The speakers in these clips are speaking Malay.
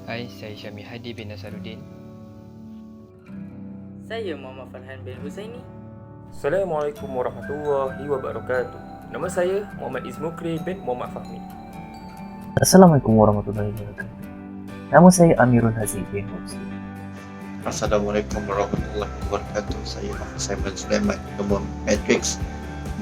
Hai, saya Syami Hadi bin Nasaruddin. Saya Muhammad Farhan bin Husaini. Assalamualaikum warahmatullahi wabarakatuh. Nama saya Muhammad Izmukri bin Muhammad Fahmi. Assalamualaikum warahmatullahi wabarakatuh. Nama saya Amirul Haziq bin Muslim. Assalamualaikum warahmatullahi wabarakatuh. Saya Muhammad Simon Sulaiman, nombor Matrix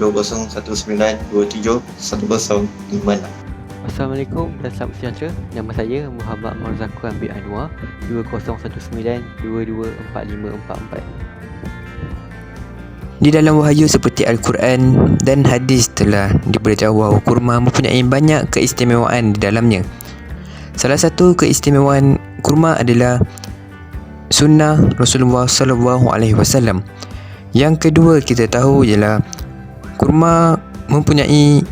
2019271056. Assalamualaikum dan selamat sejahtera. Nama saya Muhammad Marzakuan bin Anwar, 2019224544. Di dalam wahyu seperti Al-Quran dan hadis telah diberitahu bahawa kurma mempunyai banyak keistimewaan di dalamnya. Salah satu keistimewaan kurma adalah sunnah Rasulullah SAW. Yang kedua kita tahu ialah kurma mempunyai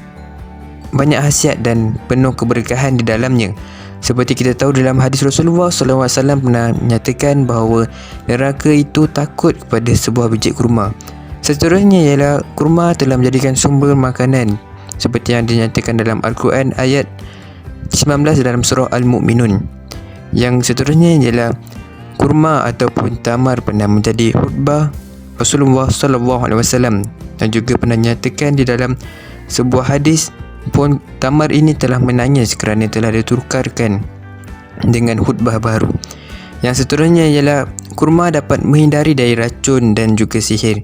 banyak khasiat dan penuh keberkahan di dalamnya. Seperti kita tahu dalam hadis Rasulullah SAW pernah menyatakan bahawa neraka itu takut kepada sebuah biji kurma. Seterusnya ialah kurma telah menjadikan sumber makanan seperti yang dinyatakan dalam Al-Quran ayat 19 dalam surah Al-Mu'minun. Yang seterusnya ialah kurma ataupun tamar pernah menjadi khutbah Rasulullah SAW dan juga pernah dinyatakan di dalam sebuah hadis pun tamar ini telah menangis kerana telah ditukarkan dengan khutbah baru. Yang seterusnya ialah kurma dapat menghindari dari racun dan juga sihir.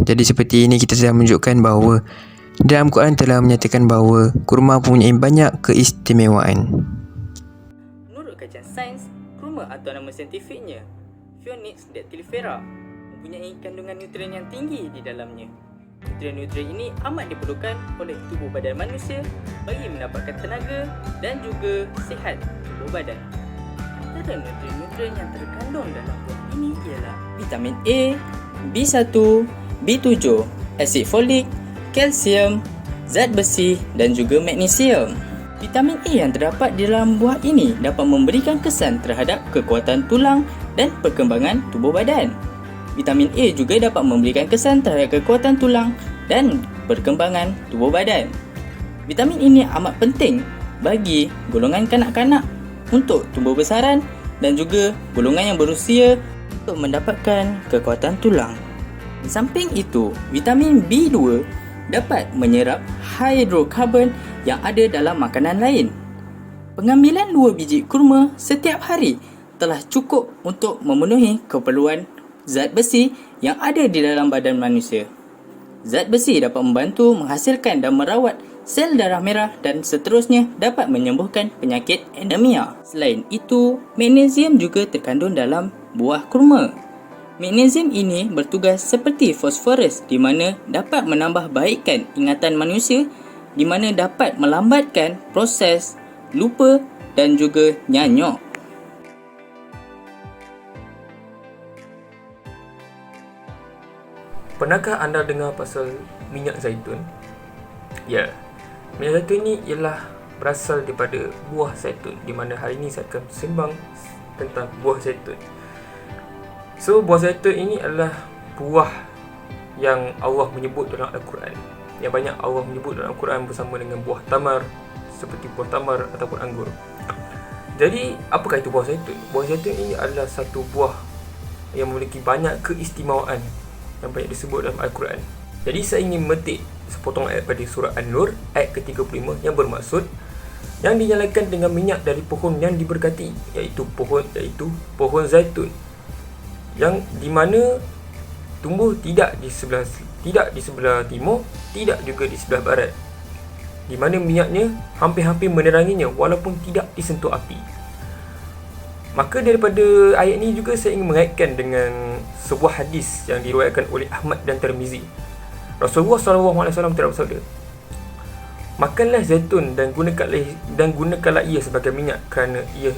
Jadi seperti ini kita sudah menunjukkan bahawa dalam Quran telah menyatakan bahawa kurma mempunyai banyak keistimewaan. Menurut kajian sains, kurma atau nama saintifiknya Phoenix dactylifera mempunyai kandungan nutrien yang tinggi di dalamnya. Nutrien-nutrien ini amat diperlukan oleh tubuh badan manusia bagi mendapatkan tenaga dan juga sihat tubuh badan. Antara nutrien-nutrien yang terkandung dalam buah ini ialah vitamin A, B1, B7, asid folik, kalsium, zat besi dan juga magnesium. Vitamin A yang terdapat di dalam buah ini dapat memberikan kesan terhadap kekuatan tulang dan perkembangan tubuh badan. Vitamin A juga dapat memberikan kesan terhadap kekuatan tulang dan perkembangan tubuh badan. Vitamin ini amat penting bagi golongan kanak-kanak untuk tumbuh besaran dan juga golongan yang berusia untuk mendapatkan kekuatan tulang. Di samping itu, vitamin B2 dapat menyerap hidrokarbon yang ada dalam makanan lain. Pengambilan 2 biji kurma setiap hari telah cukup untuk memenuhi keperluan zat besi yang ada di dalam badan manusia. Zat besi dapat membantu menghasilkan dan merawat sel darah merah dan seterusnya dapat menyembuhkan penyakit anemia. Selain itu, magnesium juga terkandung dalam buah kurma. Magnesium ini bertugas seperti fosforus di mana dapat menambah baikkan ingatan manusia, di mana dapat melambatkan proses lupa dan juga nyanyok. Pernahkah anda dengar pasal minyak zaitun? Ya, minyak zaitun ini ialah berasal daripada buah zaitun, di mana hari ini saya akan sembang tentang buah zaitun. So, buah zaitun ini adalah buah yang Allah menyebut dalam Al-Quran. Yang banyak Allah menyebut dalam Al-Quran bersama dengan buah tamar, seperti buah tamar ataupun anggur. Jadi, apakah itu buah zaitun? Buah zaitun ini adalah satu buah yang memiliki banyak keistimewaan yang banyak disebut dalam Al-Quran. Jadi saya ingin memetik sepotong ayat pada surah An-Nur ayat ke-35 yang bermaksud yang dinyalakan dengan minyak dari pohon yang diberkati, iaitu pohon zaitun, yang di mana tumbuh tidak di sebelah timur, tidak juga di sebelah barat, di mana minyaknya hampir-hampir meneranginya walaupun tidak disentuh api. Maka daripada ayat ini juga saya ingin mengaitkan dengan sebuah hadis yang diriwayatkan oleh Ahmad dan Tirmizi. Rasulullah SAW telah bersabda, makanlah zaitun dan gunakanlah ia sebagai minyak kerana ia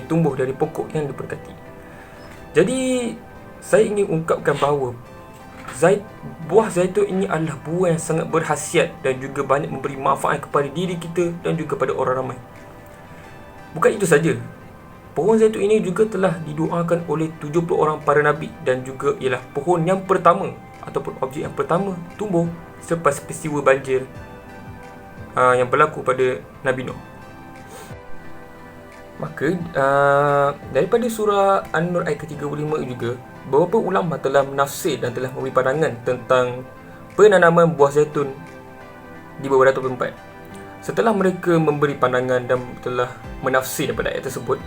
tumbuh dari pokok yang diberkati. Jadi saya ingin ungkapkan bahawa buah zaitun ini adalah buah yang sangat berkhasiat dan juga banyak memberi manfaat kepada diri kita dan juga pada orang ramai. Bukan itu saja, pohon zaitun ini juga telah didoakan oleh 70 orang para nabi dan juga ialah pohon yang pertama ataupun objek yang pertama tumbuh selepas peristiwa banjir yang berlaku pada Nabi Nuh. Maka daripada surah An-Nur ayat ke-35 juga, beberapa ulama telah menafsir dan telah memberi pandangan tentang penanaman buah zaitun di beberapa tempat. Setelah mereka memberi pandangan dan telah menafsir daripada ayat tersebut,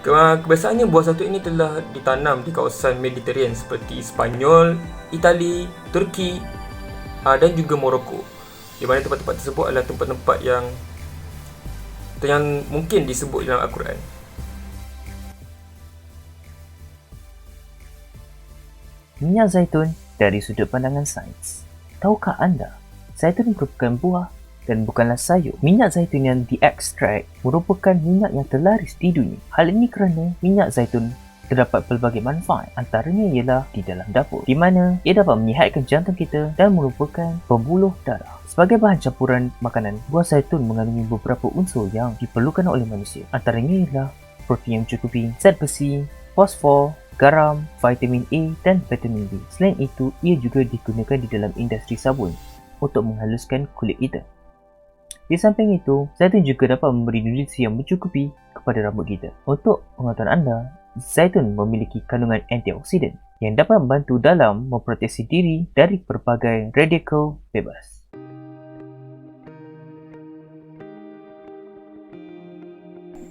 kebiasaannya buah zaitun ini telah ditanam di kawasan Mediterranean seperti Spanyol, Itali, Turki dan juga Morocco, di mana tempat-tempat tersebut adalah tempat-tempat yang mungkin disebut dalam Al-Quran. Minyak zaitun dari sudut pandangan sains. Tahukah anda, zaitun merupakan buah dan bukanlah sayur. Minyak zaitun yang diekstrak merupakan minyak yang terlaris di dunia. Hal ini kerana minyak zaitun terdapat pelbagai manfaat, antaranya ialah di dalam dapur, di mana ia dapat menyihatkan jantung kita dan merupakan pembuluh darah. Sebagai bahan campuran makanan, buah zaitun mengandungi beberapa unsur yang diperlukan oleh manusia. Antaranya ialah protein yang mencukupi, zat besi, fosfor, garam, vitamin A dan vitamin B. Selain itu, ia juga digunakan di dalam industri sabun untuk menghaluskan kulit kita. Di samping itu, zaitun juga dapat memberi nutrisi yang mencukupi kepada rambut kita. Untuk pengetahuan anda, zaitun memiliki kandungan antioksidan yang dapat membantu dalam memproteksi diri dari pelbagai radikal bebas.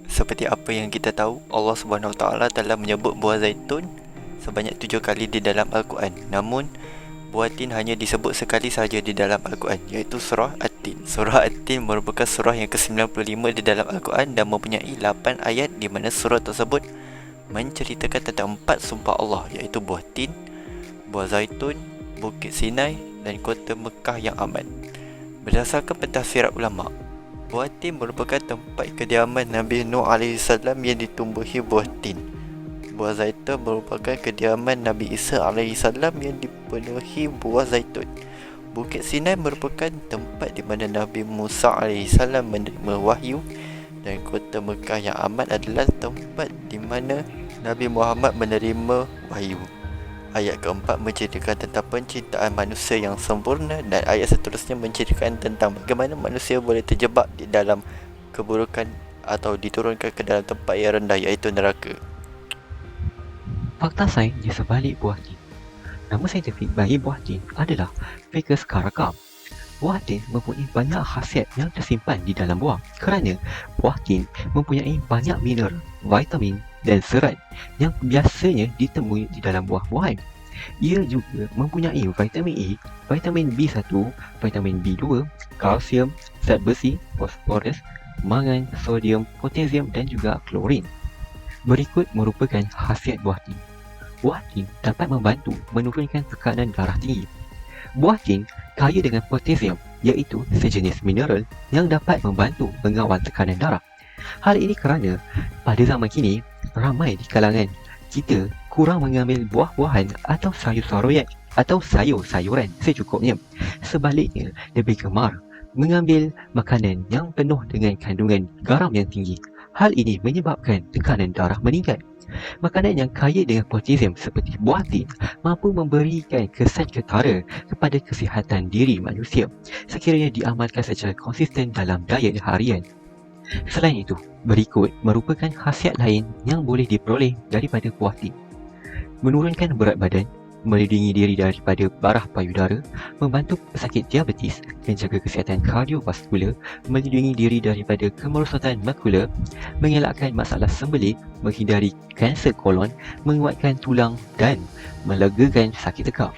Seperti apa yang kita tahu, Allah SWT telah menyebut buah zaitun sebanyak 7 kali di dalam Al-Quran. Namun, buah tin hanya disebut sekali sahaja di dalam Al-Quran, iaitu surah At-Tin. Surah At-Tin merupakan surah yang ke-95 di dalam Al-Quran dan mempunyai 8 ayat di mana surah tersebut menceritakan tentang 4 sumpah Allah, iaitu buah tin, buah zaitun, Bukit Sinai dan kota Mekah yang aman. Berdasarkan pentafsiran ulama, buah tin merupakan tempat kediaman Nabi Nuh AS yang ditumbuhi buah tin. Buah zaitun merupakan kediaman Nabi Isa AS yang dipenuhi buah zaitun. Bukit Sinai merupakan tempat di mana Nabi Musa AS menerima wahyu, dan kota Mekah yang aman adalah tempat di mana Nabi Muhammad menerima wahyu. Ayat keempat menceritakan tentang pencintaan manusia yang sempurna, dan ayat seterusnya menceritakan tentang bagaimana manusia boleh terjebak di dalam keburukan atau diturunkan ke dalam tempat yang rendah, iaitu neraka. Fakta sains di sebalik buah tin. Nama saintifik bagi buah tin adalah Ficus caraca. Buah tin mempunyai banyak khasiat yang tersimpan di dalam buah kerana buah tin mempunyai banyak mineral, vitamin dan serat yang biasanya ditemui di dalam buah-buahan. Ia juga mempunyai vitamin A, vitamin B1, vitamin B2, kalsium, zat besi, fosforus, mangan, sodium, potasium dan juga klorin. Berikut merupakan khasiat buah tin. Buah tin dapat membantu menurunkan tekanan darah tinggi. Buah tin kaya dengan potasium, iaitu sejenis mineral yang dapat membantu mengawal tekanan darah. Hal ini kerana pada zaman kini, ramai di kalangan kita kurang mengambil buah-buahan atau sayur-sayuran atau sayur-sayuran secukupnya. Sebaliknya, lebih gemar mengambil makanan yang penuh dengan kandungan garam yang tinggi. Hal ini menyebabkan tekanan darah meningkat. Makanan yang kaya dengan potasium seperti buah tin mampu memberikan kesan ketara kepada kesihatan diri manusia sekiranya diamalkan secara konsisten dalam diet harian. Selain itu, berikut merupakan khasiat lain yang boleh diperoleh daripada buah tin. Menurunkan berat badan, melindungi diri daripada barah payudara, membantu pesakit diabetes, menjaga kesihatan kardiovaskular, melindungi diri daripada kemerosotan makula, mengelakkan masalah sembelit, menghindari kanser kolon, menguatkan tulang dan melegakan sakit tekak.